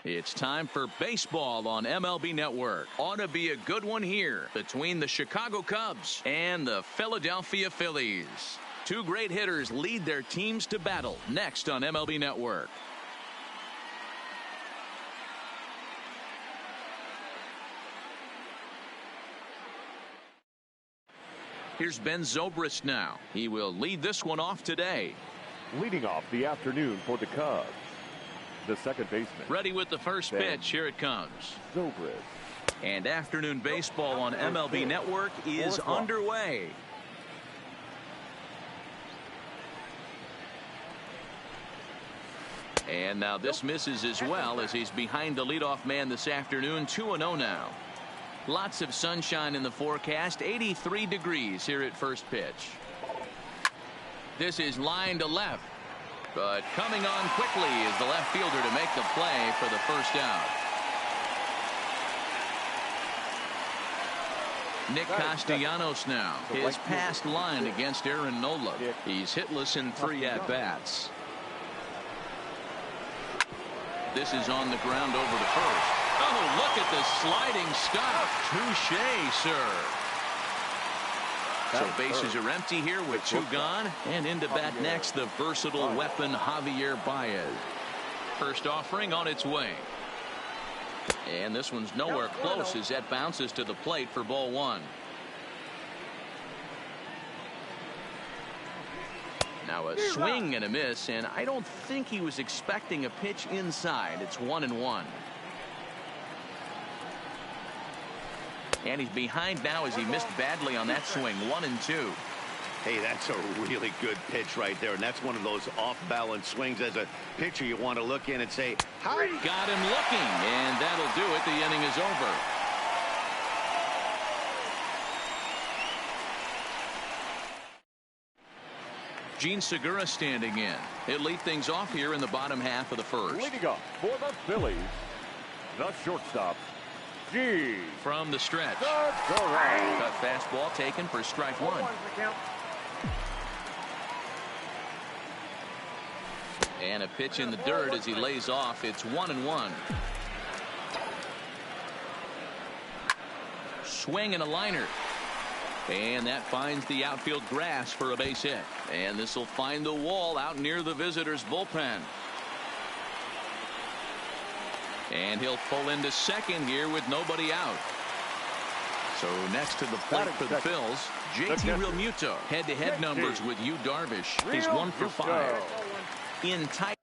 It's time for baseball on MLB Network. Ought to be a good one here between the Chicago Cubs and the Philadelphia Phillies. Two great hitters lead their teams to battle next on MLB Network. Here's Ben Zobrist now. He will lead this one off today. Leading off the afternoon for the Cubs, the second baseman. Ready with the first pitch. Here it comes. Zobrist. And afternoon baseball on MLB Network is underway. And now this misses as well as he's behind the leadoff man this afternoon. 2-0 now. Lots of sunshine in the forecast. 83 degrees here at first pitch. This is line to left. But coming on quickly is the left fielder to make the play for the first out. Nick Castellanos now. His past line against Aaron Nola. He's hitless in 3 at-bats. This is on the ground over to first. Oh, look at the sliding stop. Touche, sir. So bases are empty here with 2 gone. And into bat next, the versatile weapon Javier Baez. First offering on its way. And this one's nowhere close as that bounces to the plate for ball 1. Now a swing and a miss, and I don't think he was expecting a pitch inside. It's 1-1. And he's behind now as he missed badly on that swing. 1-2. Hey, that's a really good pitch right there, and that's one of those off-balance swings. As a pitcher, you want to look in and say, how? Got him looking, and that'll do it. The inning is over. Gene Segura standing in. He'll lead things off here in the bottom half of the first. Leading up for the Phillies, the shortstop, Gene. From the stretch. Segura. Cut fastball taken for strike 1. And a pitch in the dirt as he lays off. It's 1-1. Swing and a liner. And that finds the outfield grass for a base hit. And this will find the wall out near the visitors' bullpen. And he'll pull into second here with nobody out. So next to the plate for the Phils, JT Realmuto. Head-to-head numbers with Yu Darvish. He's 1 for 5. In tight.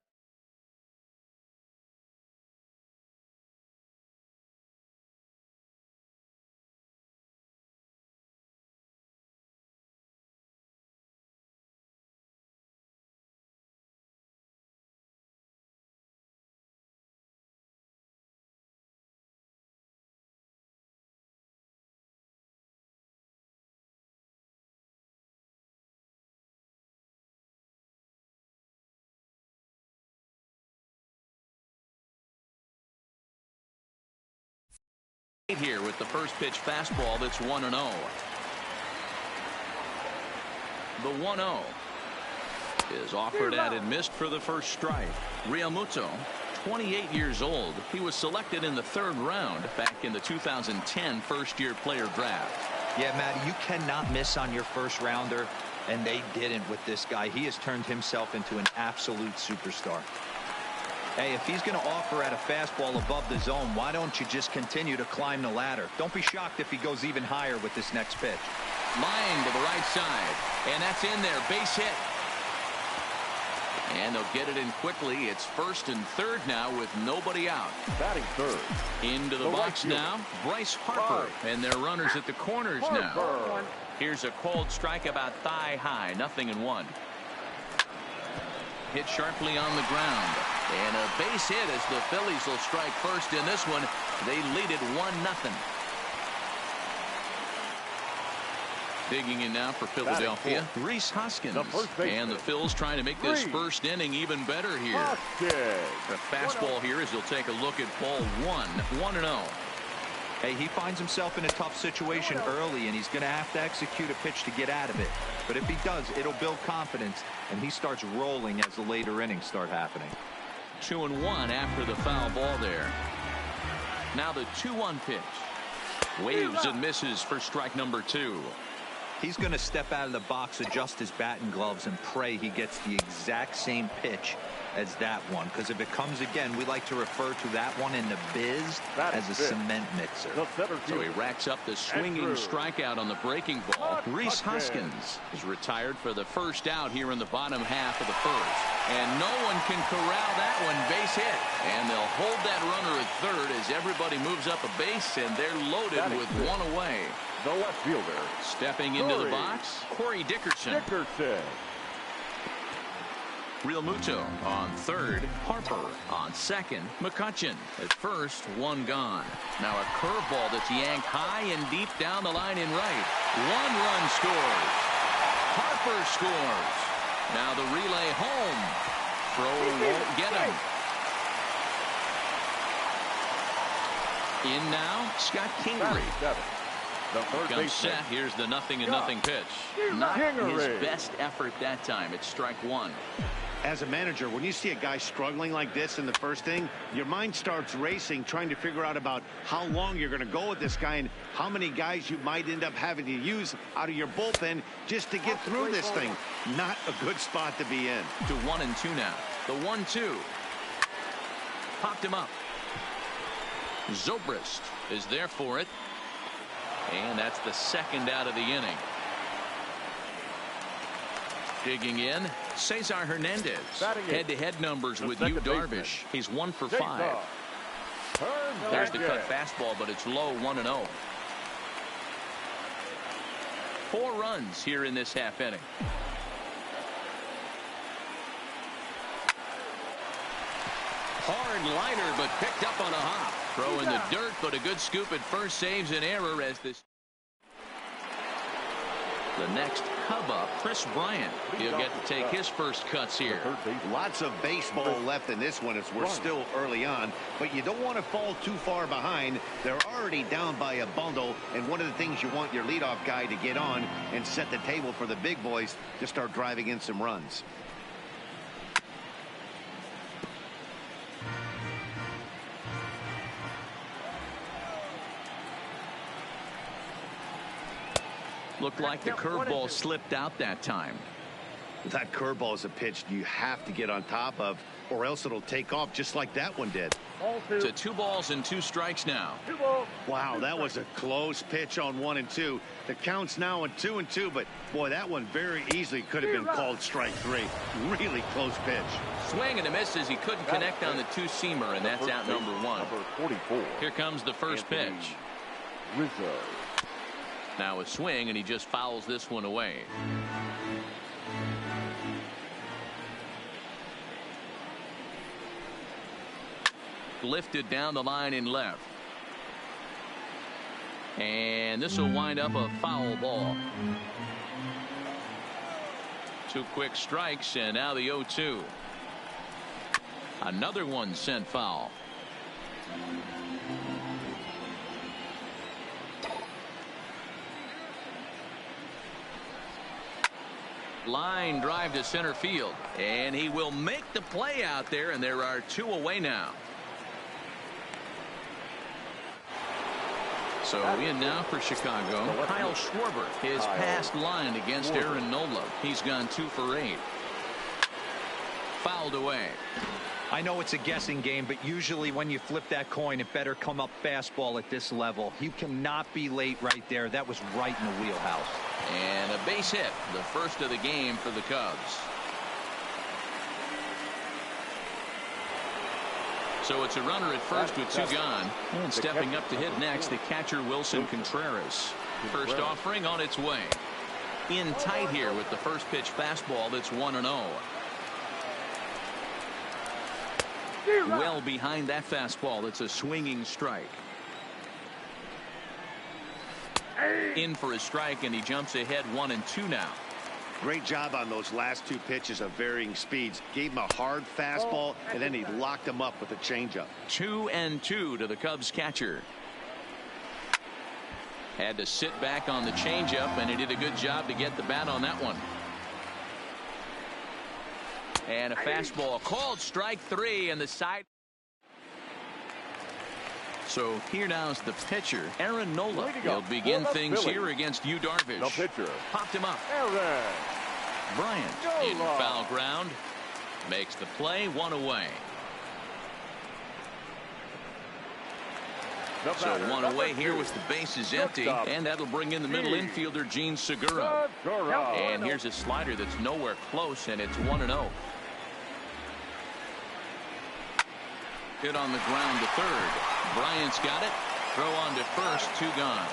Here with the first pitch fastball that's 1-0. The 1-0 is offered at and missed for the first strike. Realmuto, 28 years old. He was selected in the 3rd round back in the 2010 first-year player draft. Yeah, Matt, you cannot miss on your first rounder, and they didn't with this guy. He has turned himself into an absolute superstar. Hey, if he's going to offer at a fastball above the zone, why don't you just continue to climb the ladder? Don't be shocked if he goes even higher with this next pitch. Line to the right side, and that's in there. Base hit. And they'll get it in quickly. It's 1st and 3rd now with nobody out. Batting 3rd. Into the box now, Bryce Harper. And their runners at the corners now. Here's a cold strike about thigh high. 0-1. Hit sharply on the ground. And a base hit as the Phillies will strike first in this one. They lead it 1-0. Digging in now for Philadelphia, Rhys Hoskins. And the Phils trying to make this first inning even better here. The fastball here as he'll take a look at ball 1. 1-0. Hey, he finds himself in a tough situation early, and he's going to have to execute a pitch to get out of it. But if he does, it'll build confidence, and he starts rolling as the later innings start happening. 2-1 after the foul ball there. Now the 2-1 pitch. Waves and misses for strike number 2. He's going to step out of the box, adjust his batting gloves, and pray he gets the exact same pitch as that one. Because if it comes again, we like to refer to that one in the biz as a cement mixer. So he racks up the swinging strikeout on the breaking ball. Rhys Hoskins is retired for the first out here in the bottom half of the first. And no one can corral that one. Base hit. And they'll hold that runner at third as everybody moves up a base, and they're loaded with one away. The left fielder. Stepping into the box, Corey Dickerson. Real Muto on third. Harper on second. McCutchen at first. One gone. Now a curveball that's yanked high and deep down the line in right. 1 run scores. Harper scores. Now the relay home. Throw won't get him. In now, Scott Kingery. Comes set. Here's the 0-0 pitch. Not his best effort that time. It's strike 1. As a manager, when you see a guy struggling like this in the first inning, your mind starts racing, trying to figure out about how long you're going to go with this guy and how many guys you might end up having to use out of your bullpen just to get through this thing. Not a good spot to be in. To 1-2 now. The 1-2. Popped him up. Zobrist is there for it. And that's the second out of the inning. Digging in, Cesar Hernandez. Head-to-head numbers with Yu Darvish. He's 1 for 5. There's the cut fastball, but it's low, 1-0. 4 runs here in this half inning. Hard liner, but picked up on a hop. Throw in the dirt, but a good scoop at first saves an error as this. The next Cub up, Chris Bryant. He'll get to take his first cuts here. Lots of baseball left in this one as we're still early on, but you don't want to fall too far behind. They're already down by a bundle, and one of the things you want your leadoff guy to get on and set the table for the big boys to start driving in some runs. Looked like the curveball slipped out that time. That curveball is a pitch you have to get on top of, or else it'll take off just like that one did. To 2 balls and 2 strikes now. Wow, that was a close pitch on 1 and 2. The count's now at 2 and 2, but boy, that one very easily could have been called strike 3. Really close pitch. Swing and a miss as he couldn't connect on the 2-seamer, and that's out number 1. Here comes the first pitch. Rizzo. Now a swing, and he just fouls this one away. Lifted down the line in left. And this will wind up a foul ball. 2 quick strikes, and now the 0-2. Another one sent foul. Line drive to center field, and he will make the play out there, and there are 2 away now. So in now for Chicago, Kyle Schwarber. His past line against Aaron Nola. He's gone 2 for 8. Fouled away. I know it's a guessing game, but usually when you flip that coin, it better come up fastball at this level. You cannot be late right there. That was right in the wheelhouse. And a base hit, the first of the game for the Cubs. So it's a runner at first with 2 gone. And stepping up to hit next, the catcher Wilson Contreras. First offering on its way. In tight here with the first pitch fastball that's 1-0. Well behind that fastball. That's a swinging strike. In for a strike, and he jumps ahead 1-2 now. Great job on those last 2 pitches of varying speeds. Gave him a hard fastball, and then he locked him up with a changeup. 2-2 to the Cubs catcher. Had to sit back on the changeup, and he did a good job to get the bat on that one. And a fastball called strike 3 and the side. So here now is the pitcher, Aaron Nola. He'll begin things here against Yu Darvish. The pitcher. Popped him up. Aaron Bryant in foul ground. Makes the play, 1 away. So 1 away here with the bases empty. And that'll bring in the middle infielder, Gene Segura. And here's a slider that's nowhere close, and it's 1-0. Hit on the ground to third. Bryant's got it. Throw on to first. 2 gone.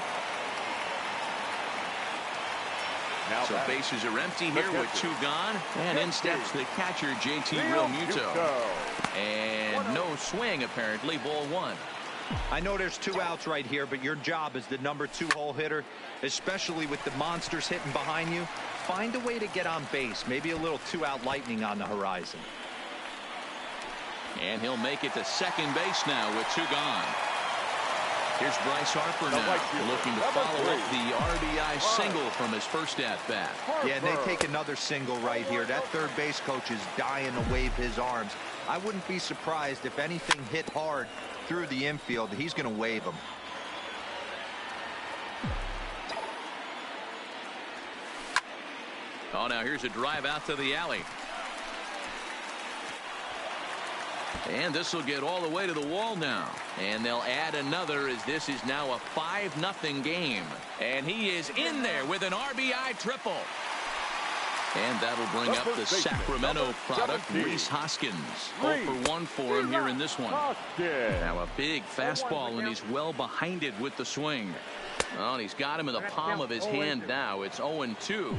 So bases are empty here with 2 gone. And in steps the catcher, JT Realmuto. And no swing, apparently. Ball 1. I know there's 2 outs right here, but your job as the number 2 hole hitter, especially with the monsters hitting behind you, find a way to get on base. Maybe a little 2-out lightning on the horizon. And he'll make it to second base now with 2 gone. Here's Bryce Harper now, looking to follow up the RBI single from his first at-bat. Yeah, and they take another single right here. That third base coach is dying to wave his arms. I wouldn't be surprised if anything hit hard through the infield. He's going to wave them. Oh, now here's a drive out to the alley. And this will get all the way to the wall now. And they'll add another as this is now a 5-0 game. And he is in there with an RBI triple. And that'll bring up the Sacramento product, Rhys Hoskins. 0 for 1 for him here in this one. Now a big fastball, and he's well behind it with the swing. Oh, and he's got him in the palm of his hand now. It's 0-2.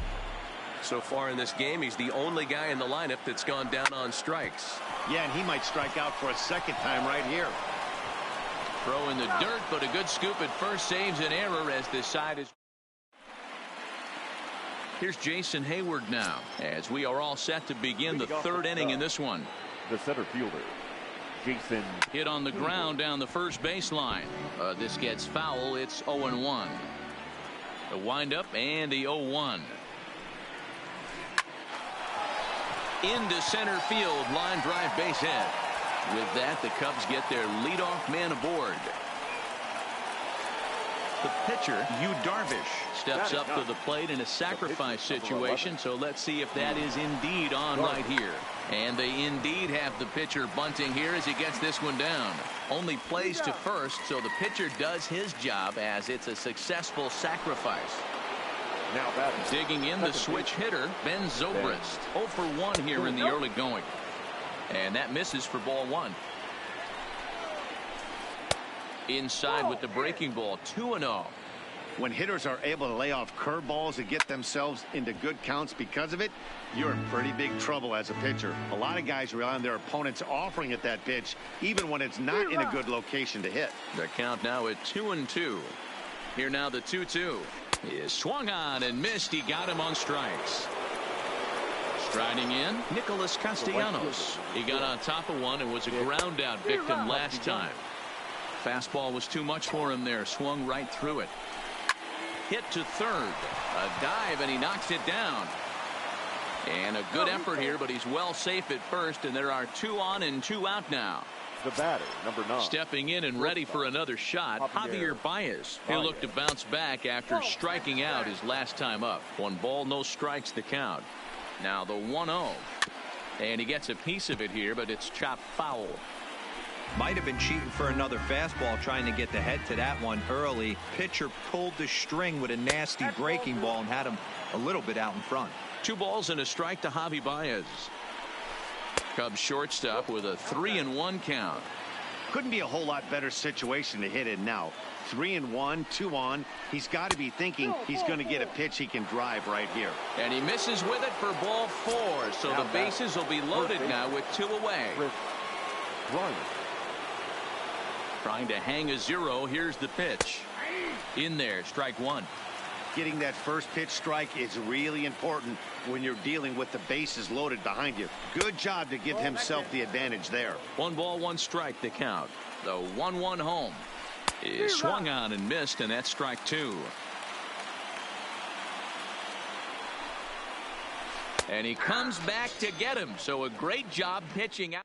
So far in this game, he's the only guy in the lineup that's gone down on strikes. Yeah, and he might strike out for a second time right here. Throw in the dirt, but a good scoop at first saves an error as this side is. Here's Jason Hayward now, as we are all set to begin the 3rd inning in this one. The center fielder, Jason. Hit on the ground down the first baseline. This gets foul. It's 0-1. The windup and the 0-1. Into center field, line drive, base hit. With that, the Cubs get their leadoff man aboard. The pitcher, Yu Darvish, steps up to the plate in a sacrifice situation, so let's see if that is indeed on right here. And they indeed have the pitcher bunting here as he gets this one down. Only plays to first, so the pitcher does his job as it's a successful sacrifice. Now batting. Digging in the switch hitter, Ben Zobrist. 0 for 1 here in the early going. And that misses for ball 1. Inside with the breaking ball, 2-0. When hitters are able to lay off curveballs and get themselves into good counts because of it, you're in pretty big trouble as a pitcher. A lot of guys rely on their opponents offering at that pitch, even when it's not in a good location to hit. The count now at 2-2. Here now the 2-2. He is swung on and missed. He got him on strikes. Striding in, Nicholas Castellanos. He got on top of one and was a ground out victim last time. Fastball was too much for him there. Swung right through it. Hit to third. A dive, and he knocks it down. And a good effort here, but he's well safe at first, and there are 2 on and 2 out now. The batter, number 9. Stepping in and ready for another shot, Javier Baez. He'll look to bounce back after striking out his last time up. 1 ball, no strikes the count. Now the 1-0. And he gets a piece of it here, but it's chopped foul. Might have been cheating for another fastball, trying to get the head to that one early. Pitcher pulled the string with a nasty breaking ball and had him a little bit out in front. 2 balls and a strike to Javi Baez. Cubs shortstop with a 3-1 count. Couldn't be a whole lot better situation to hit in now. 3-1, 2 on. He's got to be thinking he's going to get a pitch he can drive right here. And he misses with it for ball 4. So the bases will be loaded now with 2 away. Trying to hang a 0. Here's the pitch. In there, strike 1. Getting that first pitch strike is really important when you're dealing with the bases loaded behind you. Good job to give himself the advantage there. 1 ball, 1 strike the count. The 1-1 home is swung on and missed, and that's strike 2. And he comes back to get him. So a great job pitching out.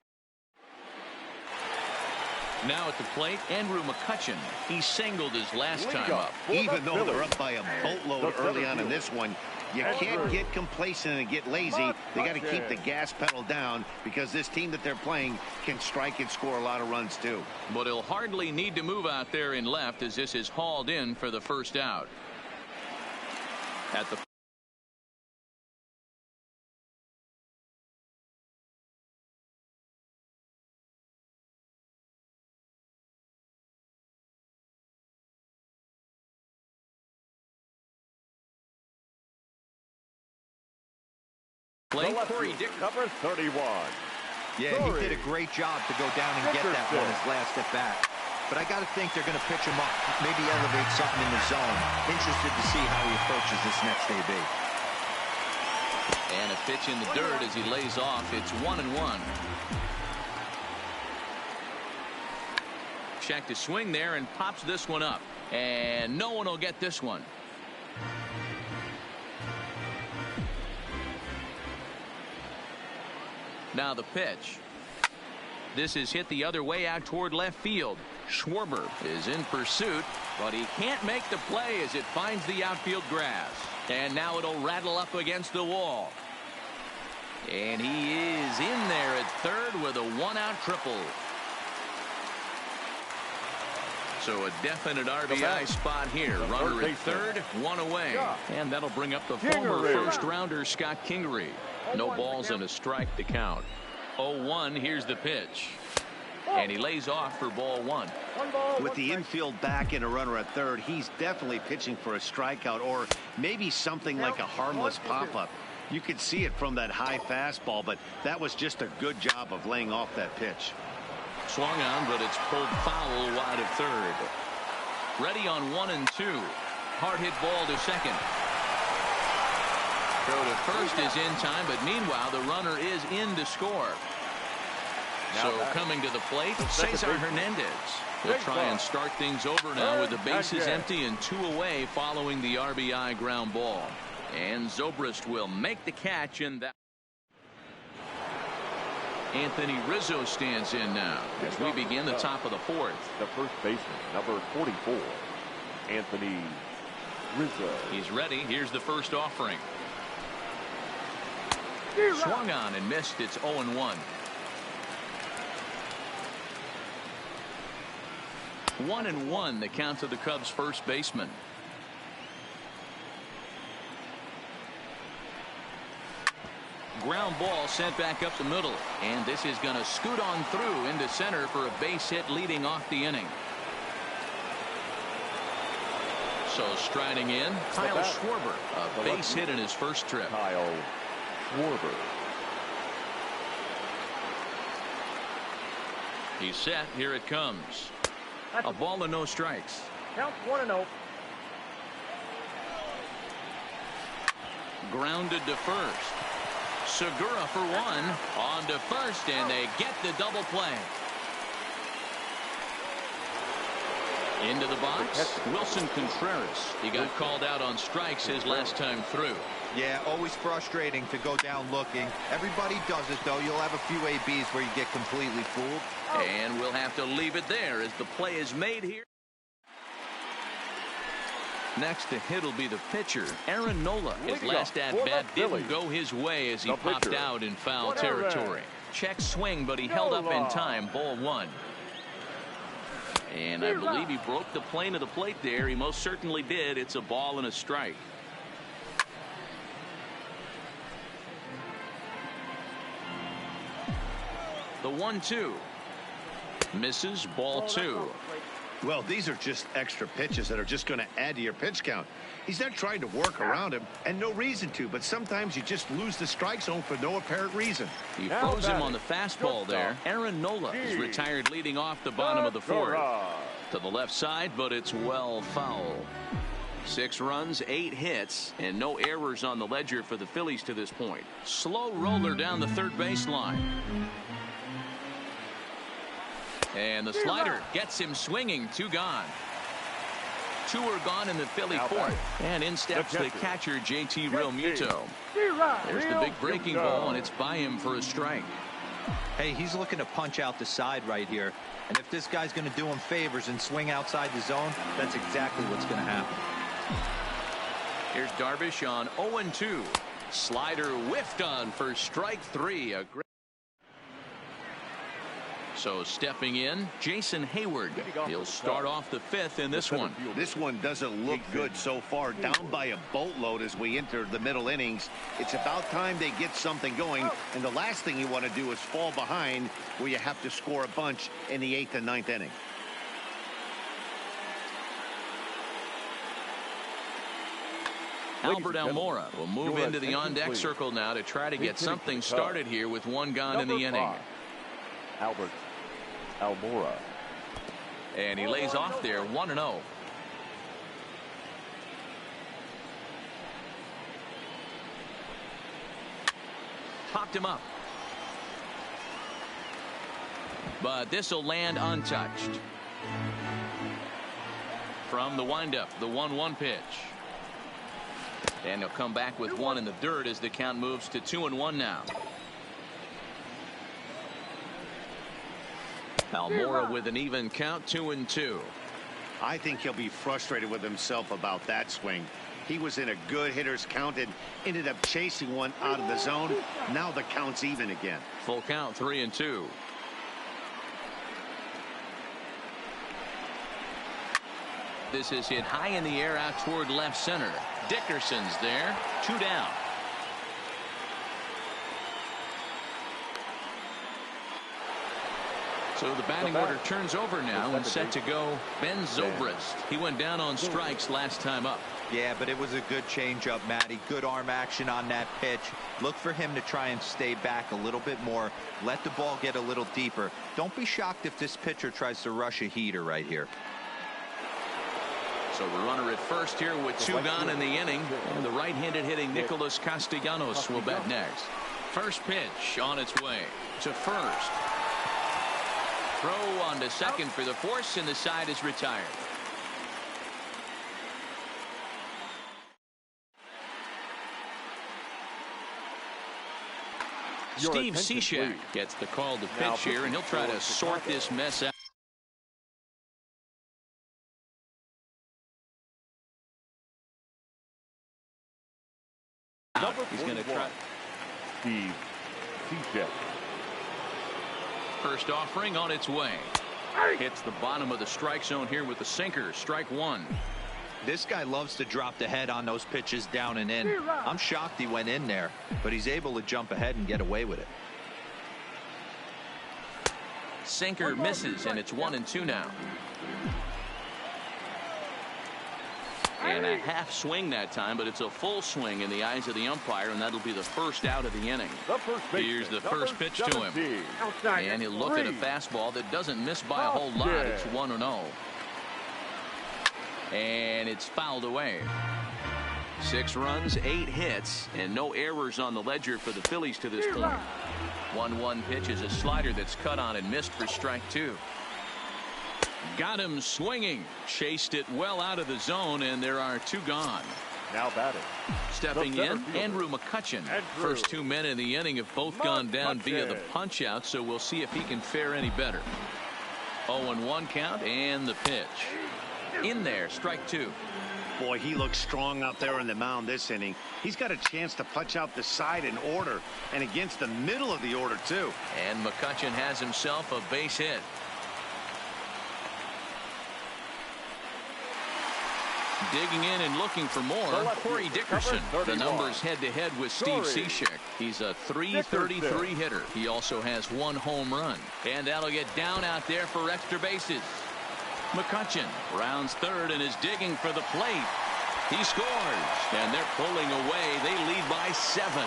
Now at the plate, Andrew McCutchen. He singled his last time up. Even though they're up by a boatload early on in this one, you can't get complacent and get lazy. They got to keep the gas pedal down because this team that they're playing can strike and score a lot of runs too. But he'll hardly need to move out there in left as this is hauled in for the first out. At the play, Corey Dick. Number 31. Yeah, he did a great job to go down and get that one his last at bat. But I got to think they're going to pitch him up, maybe elevate something in the zone. Interested to see how he approaches this next AB. And a pitch in the dirt as he lays off. It's 1-1. Check to swing there and pops this one up. And no one will get this one. Now the pitch. This is hit the other way out toward left field. Schwarber is in pursuit, but he can't make the play as it finds the outfield grass. And now it'll rattle up against the wall. And he is in there at third with a one-out triple. So a definite RBI spot here. Runner at third, one away. And that'll bring up the former first-rounder Scott Kingery. No balls and a strike to count. 0-1, here's the pitch. And he lays off for ball one. With the infield back and a runner at third, he's definitely pitching for a strikeout or maybe something like a harmless pop-up. You could see it from that high fastball, but that was just a good job of laying off that pitch. Swung on, but it's pulled foul wide of third. Ready on 1-2. Hard hit ball to second. Throw to first is in time, but meanwhile the runner is in to score. So coming to the plate, Cesar Hernandez. He'll try and start things over now with the bases empty and two away following the RBI ground ball. And Zobrist will make the catch in that. Anthony Rizzo stands in now as we begin the top of the fourth. The first baseman, number 44, Anthony Rizzo. He's ready. Here's the first offering. Swung on and missed. It's 0-1. 1-1 the count to the Cubs first baseman. Ground ball sent back up the middle, and this is going to scoot on through into center for a base hit leading off the inning. So striding in, Kyle Schwarber, a base hit in his first trip. Kyle Schwarber. He's set. Here it comes. A ball and no strikes. Count 1-0. Grounded to first. Segura for one. On to first, and they get the double play. Into the box, Wilson Contreras. He got called out on strikes his last time through. Yeah, always frustrating to go down looking. Everybody does it, though. You'll have a few ABs where you get completely fooled. And we'll have to leave it there as the play is made here. Next to hit will be the pitcher, Aaron Nola. His last at-bat didn't go his way as he popped out in foul territory. Check swing, but he held up in time. Ball one. And I believe he broke the plane of the plate there. He most certainly did. It's a ball and a strike. The 1-2. Misses. Ball two. Well, these are just extra pitches that are just going to add to your pitch count. He's not trying to work around him, and no reason to, but sometimes you just lose the strike zone for no apparent reason. He froze him on the fastball there. Aaron Nola is retired leading off the bottom of the fourth. To the left side, but it's well foul. 6 runs, 8 hits, and no errors on the ledger for the Phillies to this point. Slow roller down the third baseline. And the slider gets him swinging. 2 gone. Two are gone in the Philly fourth. And in steps the catcher, JT Realmuto. There's the big breaking ball, and it's by him for a strike. Hey, he's looking to punch out the side right here. And if this guy's going to do him favors and swing outside the zone, that's exactly what's going to happen. Here's Darvish on 0-2. Slider whiffed on for strike three. So stepping in, Jason Hayward. He'll start off the fifth in this one. This one doesn't look good so far. Down by a boatload as we enter the middle innings. It's about time they get something going. And the last thing you want to do is fall behind where you have to score a bunch in the 8th and 9th inning. Albert Almora will move into the on-deck circle now to try to get something started here with one gone in the inning. Albert Almora. And he lays off there 1-0. Popped him up. But this will land untouched. From the windup, the 1-1 pitch. And he'll come back with one in the dirt as the count moves to 2-1 now. Almora with an even count, 2-2. I think he'll be frustrated with himself about that swing. He was in a good hitter's count and ended up chasing one out of the zone. Now the count's even again. Full count, 3-2. This is hit high in the air out toward left center. Dickerson's there. 2 down. So the batting order turns over now and set to go Ben Zobrist. He went down on strikes last time up. Yeah, but it was a good changeup, Matty. Good arm action on that pitch. Look for him to try and stay back a little bit more. Let the ball get a little deeper. Don't be shocked if this pitcher tries to rush a heater right here. So the runner at first here with 2 gone in the inning. And the right-handed hitting Nicholas Castellanos will bat next. First pitch on its way to first. Throw on to second for the force, and the side is retired. Steve Cishek gets the call to pitch here, and he'll try to sort this mess out. He's going to try. Steve Cishek. First offering on its way. Hits the bottom of the strike zone here with the sinker. Strike one. This guy loves to drop the head on those pitches down and in. I'm shocked he went in there, but he's able to jump ahead and get away with it. Sinker misses, and it's 1-2 now. And a half swing that time, but it's a full swing in the eyes of the umpire, and that'll be the first out of the inning. Here's the first pitch to him. And he'll look at a fastball that doesn't miss by a whole lot. It's 1-0. And it's fouled away. 6 runs, 8 hits, and no errors on the ledger for the Phillies to this point. 1-1 pitch is a slider that's cut on and missed for strike 2. Got him swinging. Chased it well out of the zone, and there are 2 gone. Now batting. Stepping in, Andrew McCutchen. First 2 men in the inning have both gone down via the punch out, so we'll see if he can fare any better. 0-1 count, and the pitch. In there, strike 2. Boy, he looks strong out there on the mound this inning. He's got a chance to punch out the side in order, and against the middle of the order, too. And McCutchen has himself a base hit. Digging in and looking for more, Corey Dickerson. The numbers head-to-head with Steve Cishek. He's a .333 hitter. He also has 1 home run. And that'll get down out there for extra bases. McCutchen rounds third and is digging for the plate. He scores, and they're pulling away. They lead by 7.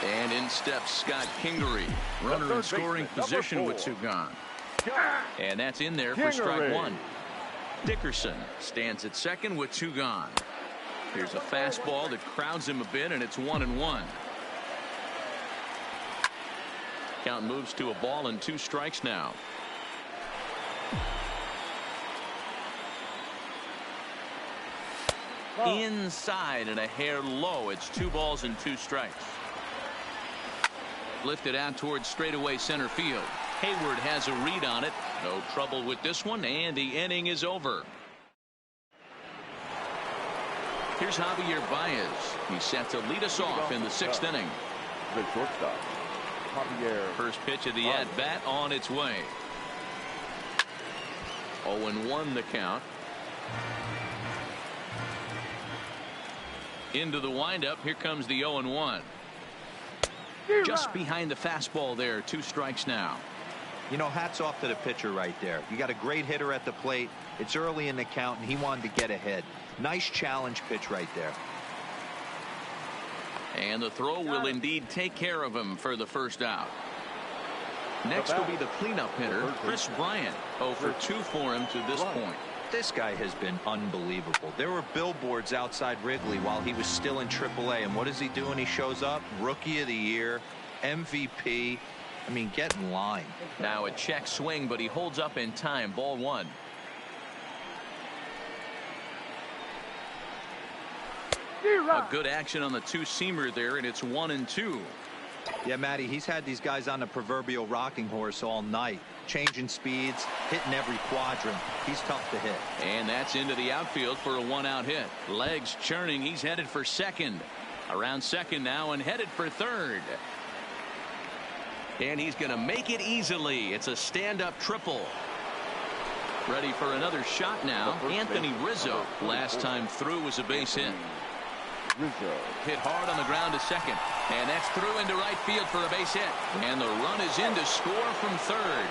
And in steps Scott Kingery. Runner in scoring position with 2 gone. And that's in there for strike 1. Dickerson stands at second with 2 gone. Here's a fastball that crowds him a bit, and it's 1-1. Count moves to a ball and 2 strikes now. Inside and a hair low. It's 2 balls and 2 strikes. Lifted out towards straightaway center field. Hayward has a read on it. No trouble with this one, and the inning is over. Here's Javier Baez. He's set to lead us off in the 6th inning. The shortstop, Javier. First pitch of the at-bat on its way. 0-1 the count. Into the windup. Here comes the 0-1. Just behind the fastball there. 2 strikes now. You know, hats off to the pitcher right there. You got a great hitter at the plate. It's early in the count, and he wanted to get ahead. Nice challenge pitch right there. And the throw will indeed take care of him for the first out. Next will be the cleanup hitter, Chris Bryant. 0 for 2 for him to this point. This guy has been unbelievable. There were billboards outside Wrigley while he was still in AAA, and what does he do when he shows up? Rookie of the Year, MVP. I mean, get in line. Now a check swing, but he holds up in time. Ball 1. A good action on the 2-seamer there, and it's 1-2. Yeah, Matty, he's had these guys on the proverbial rocking horse all night. Changing speeds, hitting every quadrant. He's tough to hit. And that's into the outfield for a 1-out hit. Legs churning. He's headed for second. Around second now and headed for third. And he's going to make it easily. It's a stand-up triple. Ready for another shot now. Anthony Rizzo. Last time through was a base hit. Rizzo. Hit hard on the ground to second. And that's through into right field for a base hit. And the run is in to score from third.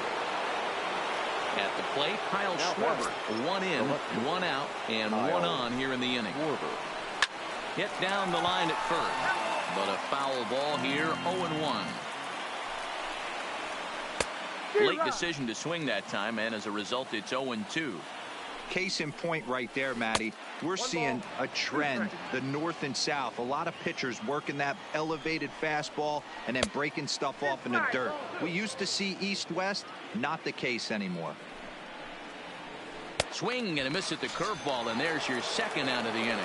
At the plate, Kyle Schwarber. 1 in, 1 out, and 1 on here in the inning. Hit down the line at first. But a foul ball here, 0-1. Late decision to swing that time, and as a result, it's 0-2. Case in point right there, Matty. We're seeing a trend, the north and south. A lot of pitchers working that elevated fastball and then breaking stuff off in the dirt. We used to see east-west, not the case anymore. Swing and a miss at the curveball, and there's your second out of the inning.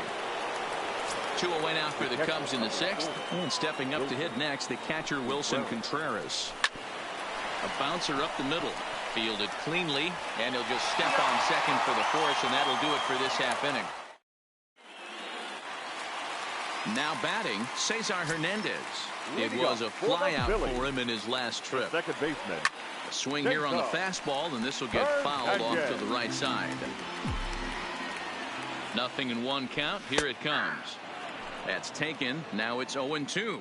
2 away now for the Cubs in the 6th. And stepping up to hit next, the catcher Wilson Contreras. A bouncer up the middle. Fielded cleanly, and he'll just step on second for the force, and that'll do it for this half inning. Now batting, Cesar Hernandez. It was a flyout for him in his last trip. Second baseman. A swing here on the fastball, and this will get fouled off to the right side. 0-1 count. Here it comes. That's taken. Now it's 0-2.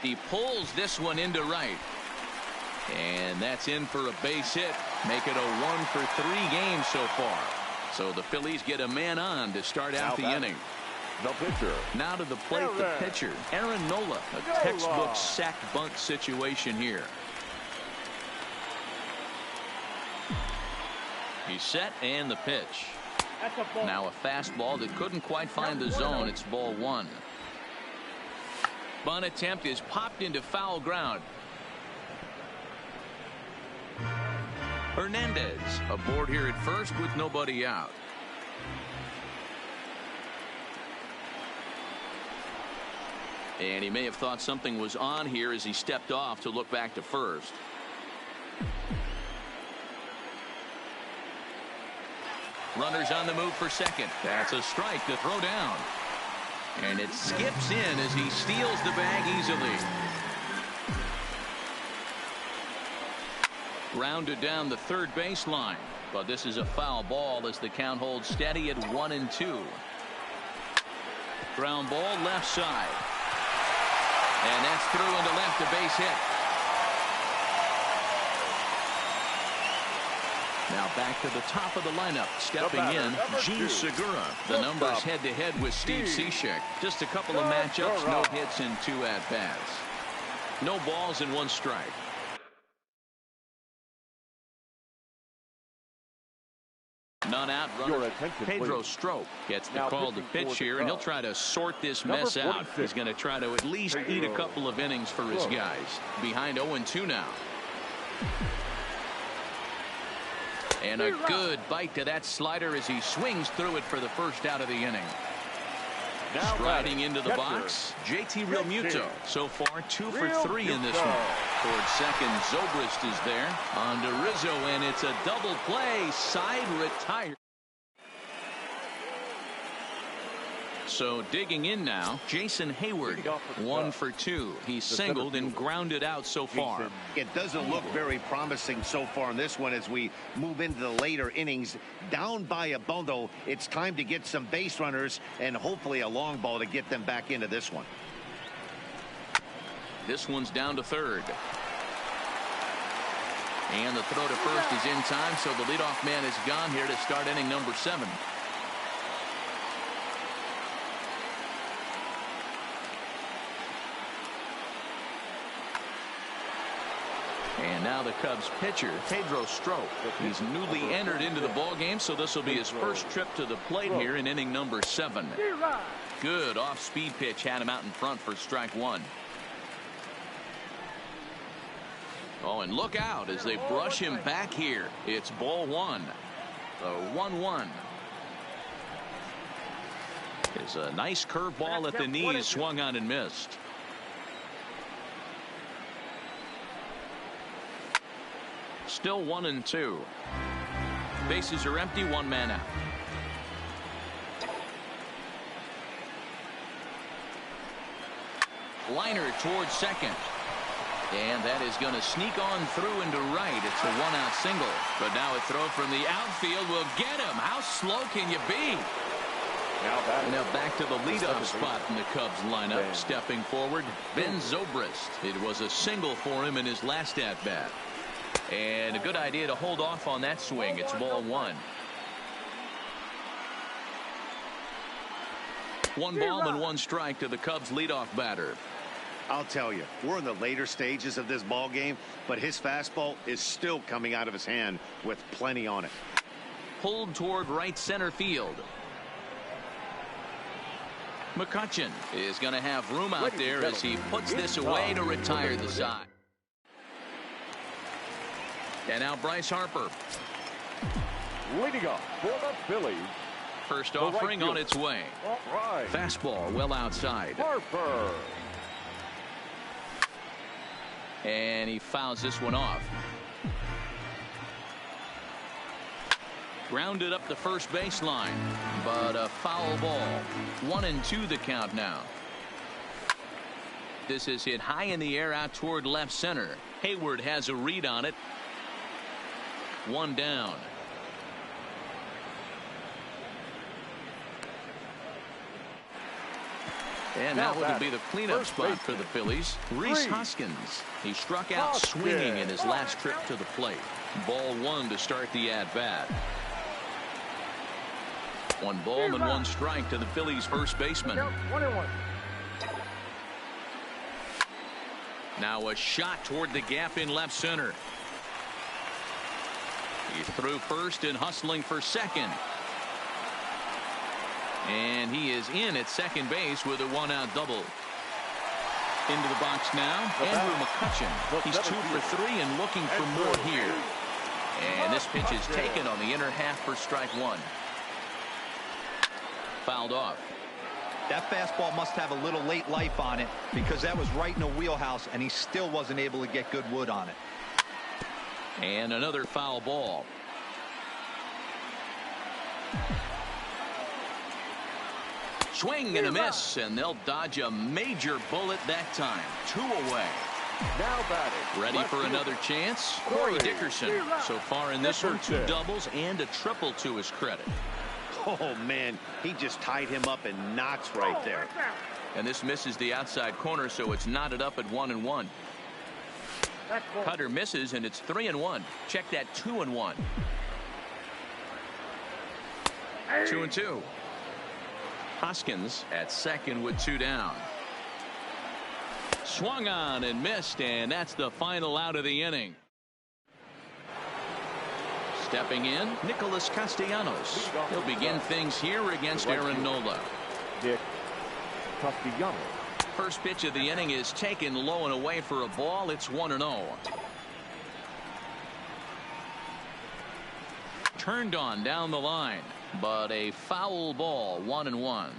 He pulls this one into right. And that's in for a base hit. Make it a 1 for 3 games so far. So the Phillies get a man on to start out the inning. The pitcher. Now to the plate, the pitcher, Aaron Nola. A textbook sack bunt situation here. He's set, and the pitch. Now a fastball that couldn't quite find the zone. It's ball 1. Bunt attempt is popped into foul ground. Hernandez aboard here at first with nobody out. And he may have thought something was on here as he stepped off to look back to first. Runners on the move for second. That's a strike to throw down. And it skips in as he steals the bag easily. Rounded down the third baseline. But this is a foul ball as the count holds steady at 1-2. Ground ball left side. And that's through into left, a base hit. Now back to the top of the lineup. Stepping in, Gene Segura. The numbers head-to-head with Steve Cishek. Just a couple of matchups, no hits and 2 at-bats. No balls and 1 strike. None out. Runner Pedro Strop gets the call to pitch here, and he'll try to sort this mess out. He's going to try to at least eat a couple of innings for his guys. Behind 0-2 now. And a good bite to that slider as he swings through it for the first out of the inning. Now Striding into the catcher, box, JT Realmuto. J.T. So far 2 for 3 in this one. Towards second, Zobrist is there. On to Rizzo, and it's a double play. Side retired. So digging in now, Jason Hayward, 1 for 2. He's singled and grounded out so far. It doesn't look very promising so far in this one as we move into the later innings. Down by a bundle, it's time to get some base runners and hopefully a long ball to get them back into this one. This one's down to third. And the throw to first is in time, so the leadoff man is gone here to start inning number 7. And now the Cubs pitcher, Pedro Strop. He's newly entered into the ballgame, so this will be his first trip to the plate here in inning number 7. Good off-speed pitch had him out in front for strike 1. Oh, and look out as they brush him back here. It's ball 1. The 1-1. Is a nice curveball at the knees, swung on and missed. Still 1-2. Bases are empty, 1 man out. Liner towards second. And that is going to sneak on through into right. It's a 1-out single. But now a throw from the outfield will get him. How slow can you be? Now back to the leadoff spot in the Cubs lineup. Stepping forward, Ben Zobrist. It was a single for him in his last at-bat. And a good idea to hold off on that swing. It's ball 1. 1 ball and 1 strike to the Cubs leadoff batter. I'll tell you, we're in the later stages of this ball game, but his fastball is still coming out of his hand with plenty on it. Pulled toward right center field. McCutchen is going to have room out there as he puts this away to retire the side. And now Bryce Harper. Leading off for the Phillies. First offering on its way. Right. Fastball well outside. Harper. And he fouls this one off. Grounded up the first baseline, but a foul ball. 1-2 the count now. This is hit high in the air out toward left center. Hayward has a read on it. 1 down. And now it'll be the cleanup spot for the Phillies. Rhys Hoskins. He struck out swinging in his last trip to the plate. Ball 1 to start the at-bat. 1 ball and 1 strike to the Phillies first baseman. Now a shot toward the gap in left center. He threw first and hustling for second. And he is in at second base with a 1-out double. Into the box now, Andrew McCutchen. He's 2 for 3 and looking for more here. And this pitch is taken on the inner half for strike 1. Fouled off. That fastball must have a little late life on it because that was right in the wheelhouse and he still wasn't able to get good wood on it. And another foul ball. Swing and a miss, and they'll dodge a major bullet that time. 2 away. Now batting. Ready for another chance? Corey Dickerson. So far in this one, 2 doubles and a triple to his credit. Oh, man, he just tied him up in knots right there. And this misses the outside corner, so it's knotted up at 1-1. Cutter misses, and it's 3-1. Check that 2-1. 2-2. Hoskins at second with 2 down. Swung on and missed, and that's the final out of the inning. Stepping in, Nicholas Castellanos. He'll begin things here against Aaron Nola. Nick Castellanos. First pitch of the inning is taken low and away for a ball. It's 1-0. turned on down the line, but a foul ball. 1-1.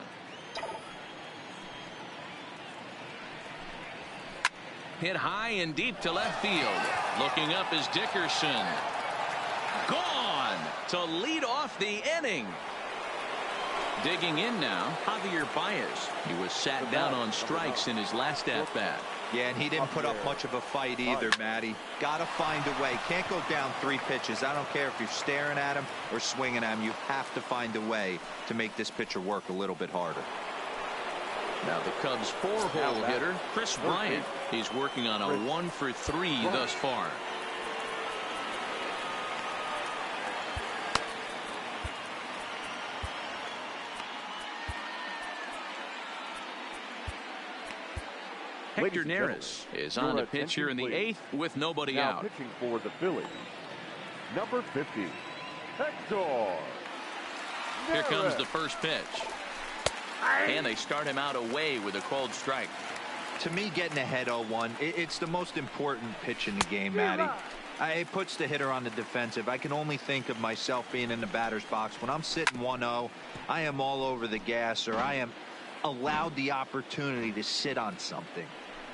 Hit high and deep to left field. Looking up is Dickerson. Gone to lead off the inning. Digging in now, Javier Baez. He was sat down on strikes in his last at-bat. Yeah, and he didn't put up much of a fight either, Matty. Got to find a way. Can't go down 3 pitches. I don't care if you're staring at him or swinging at him. You have to find a way to make this pitcher work a little bit harder. Now the Cubs' 4-hole hitter, Chris Bryant. He's working on a 1-for-3 thus far. Hector Neris is on the pitch here in the 8th with nobody out. Pitching for the Phillies, number 50, Hector Neris. Here comes the first pitch. And they start him out away with a called strike. To me, getting ahead 0-1, it's the most important pitch in the game, Matty. It puts the hitter on the defensive. I can only think of myself being in the batter's box. When I'm sitting 1-0, I am all over the gas, or I am allowed the opportunity to sit on something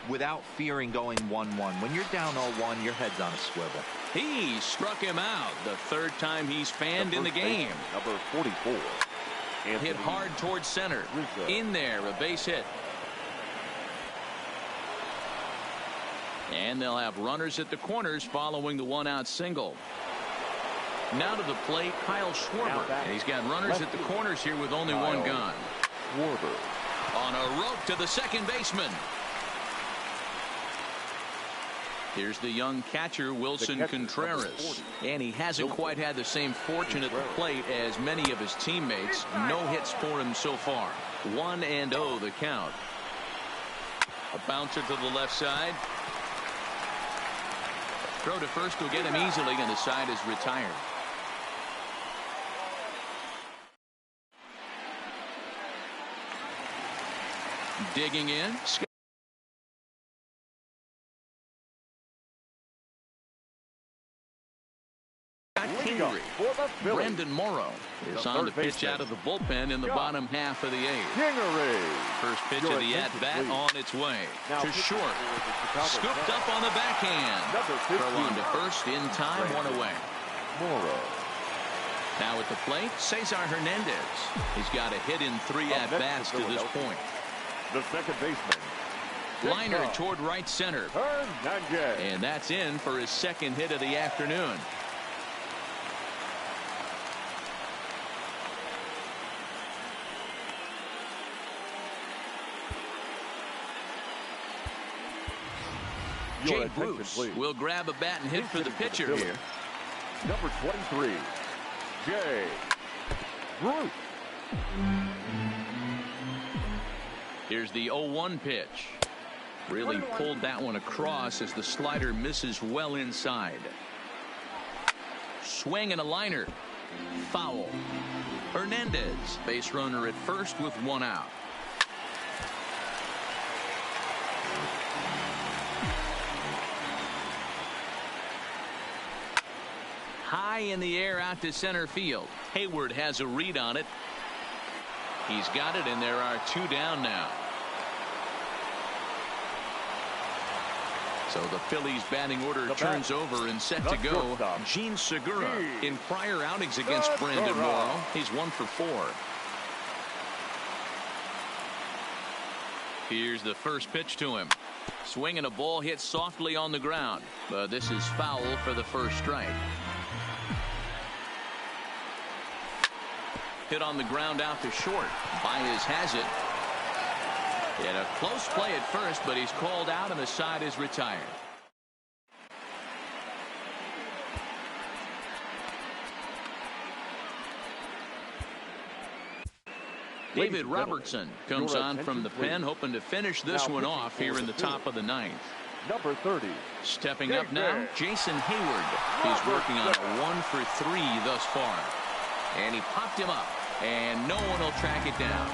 without fearing going 1-1. When you're down 0-1, your head's on a swivel. He struck him out the 3rd time he's fanned in the game. Number 44. Hit hard towards center. In there, a base hit. And they'll have runners at the corners following the 1-out single. Now to the plate, Kyle Schwarber. And he's got runners at the corners here with only 1 gone. Schwarber on a rope to the second baseman. Here's the young catcher, Wilson Contreras. And he hasn't quite had the same fortune at the plate as many of his teammates. No hits for him so far. 1-0 the count. A bouncer to the left side. Throw to first will get him easily, and the side is retired. Digging in. Kingery. Brendan Morrow is on the pitch out of the bullpen in the bottom half of the 8th. First pitch of the at-bat on its way to short. Scooped up on the backhand. Throw on to first in time, 1 away. Morrow. Now at the plate, Cesar Hernandez. He's got a hit in 3 at-bats to this point. The second baseman. Liner toward right center. Hernandez. And that's in for his 2nd hit of the afternoon. Jay Bruce will grab a bat and hit for the pitcher here. Number 23, Jay Bruce. Here's the 0-1 pitch. Really pulled that one across as the slider misses well inside. Swing and a liner. Foul. Hernandez, base runner at first with 1 out. High in the air out to center field. Hayward has a read on it. He's got it, and there are 2 down now. So the Phillies batting order turns over and set to go. Gene Segura. In prior outings against Brandon Morrow, he's 1 for 4. Here's the first pitch to him. Swing and a ball hit softly on the ground, but this is foul for the first strike. Hit on the ground out to short. Baez has it. And a close play at first, but he's called out and the side is retired. David Robertson comes on from the pen, hoping to finish this one off here in the top of the 9th. Number 30. Stepping up now, Jason Hayward. He's working on a 1 for 3 thus far. And he popped him up, and no one will track it down.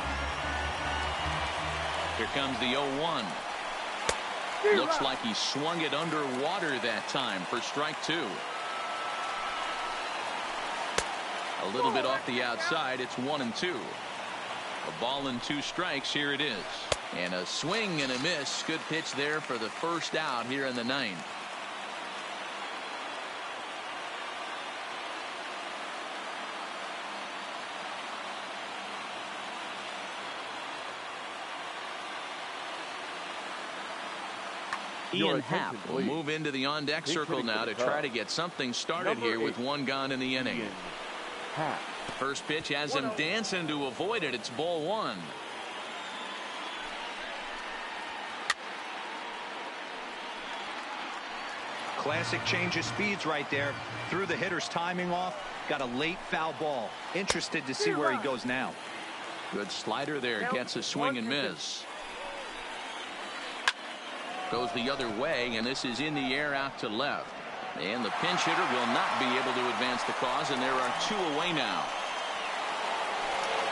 Here comes the 0-1. Looks like he swung it underwater that time for strike 2. A little bit off the outside. It's 1-2. A ball and 2 strikes. Here it is. And a swing and a miss. Good pitch there for the first out here in the 9th. Ian Happ will move into the on-deck circle now to try to get something started here with 1 gone in the inning. First pitch has him dancing to avoid it. It's ball 1. Classic change of speeds right there. Threw the hitter's timing off. Got a late foul ball. Interested to see where he goes now. Good slider there. Gets a swing and miss. Goes the other way, and this is in the air out to left. And the pinch hitter will not be able to advance the cause, and there are 2 away now.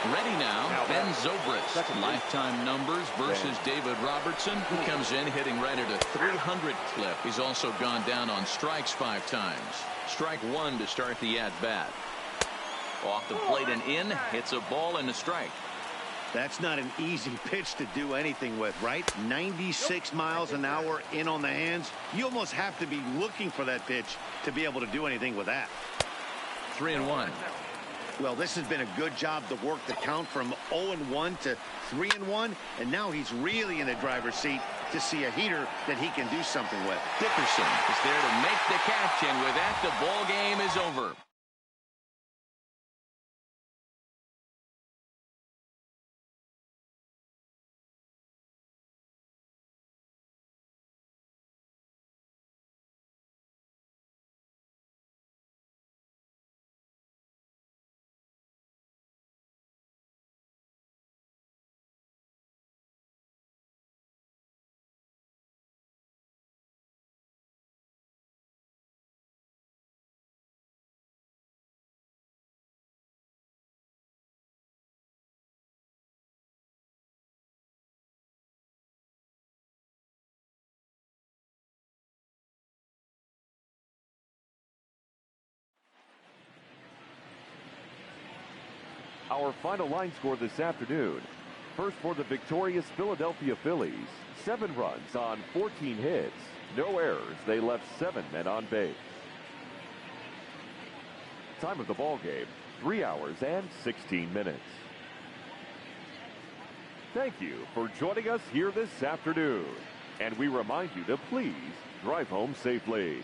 Ready now, Ben Zobrist. Lifetime numbers versus David Robertson. He comes in hitting right at a 300 clip. He's also gone down on strikes 5 times. Strike 1 to start the at-bat. Off the plate and in. Hits a ball and a strike. That's not an easy pitch to do anything with, right? 96 miles an hour in on the hands. You almost have to be looking for that pitch to be able to do anything with that. 3-1. Well, this has been a good job to work the count from 0-1 to 3-1, and now he's really in the driver's seat to see a heater that he can do something with. Dickerson is there to make the catch, and with that, the ball game is over. Our final line score this afternoon. First for the victorious Philadelphia Phillies. 7 runs on 14 hits. No errors. They left 7 men on base. Time of the ball game, 3 hours and 16 minutes. Thank you for joining us here this afternoon. And we remind you to please drive home safely.